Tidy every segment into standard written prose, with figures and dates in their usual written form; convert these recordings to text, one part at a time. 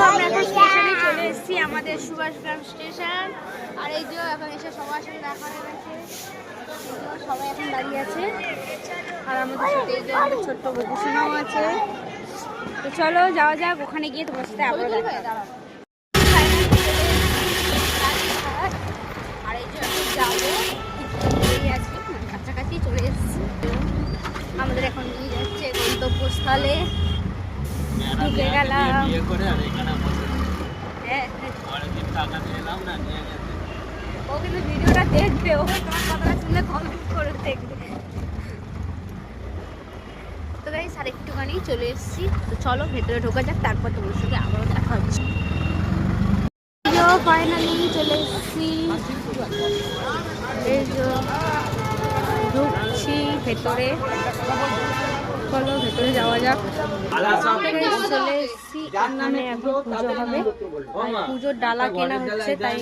আমরা এখন স্টেশনে চলে এসেছি, আমাদের সুভাষগ্রাম স্টেশন। আর এই যে এখন এসে সবার সাথে দেখা হয়ে গেছে, সবাই এখন দাঁড়িয়ে আছে। আর আমাদের সাথে এই যে আমাদের ছোট্ট বকুসোনাও আছে। তো চলো যাওয়া যাক, ওখানে গিয়ে তোমার সাথে আবার দেখা হবে। আর এই যে এখন যাবো, আছি কাছাকাছি চলে এসেছি। আমাদের এখন নিয়ে যাচ্ছে গন্তব্যস্থলে। ঢুকে গেলাম। ও কিন্তু ভিডিওটা দেখবে, ও তোমার কথাটা শুনলে কমেন্ট করে দেখবে। তো গাইস আর একটুখানি চলে এসেছি, তো চলো ভেতরে ঢোকা যাক, তারপর তোমার সাথে আবারও দেখা হচ্ছে। ফাইনালি চলে এসেছি, এই যে ঢুকছি ভেতরে। চলো ভেতরে যাওয়া যাক। চলে এসেছি, এখানে এখন পুজো হবে, পুজোর ডালা কেনা হচ্ছে, তাই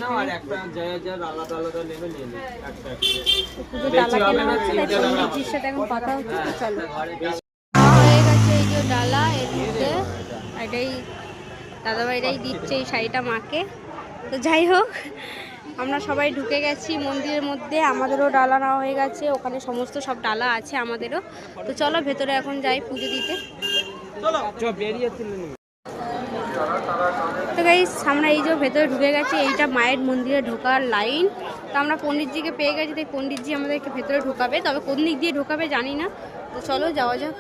পুজোর ডালা কেনা হচ্ছে, তাই পণ্ডিতজির সাথে এখন কথা হচ্ছে। তো চলো হয়ে গেছে এই যে ডালা, এর মধ্যে এটাই দাদাভাইরাই দিচ্ছে এই শাড়িটা মাকে। তো যাই হোক, আমরা সবাই ঢুকে গেছি মন্দিরের মধ্যে, আমাদেরও ডালা নেওয়া হয়ে গেছে, ওখানে সমস্ত সব ডালা আছে আমাদেরও। তো চলো ভেতরে এখন যাই পুজো দিতে। তো গাইস আমরা এই যে ভেতরে ঢুকে গেছি, এইটা মায়ের মন্দিরে ঢোকার লাইন। তো আমরা পণ্ডিতজিকে পেয়ে গেছি, তাই পণ্ডিতজি আমাদেরকে ভেতরে ঢোকাবে, তবে কোন দিক দিয়ে ঢোকাবে জানি না। তো চলো যাওয়া যাক।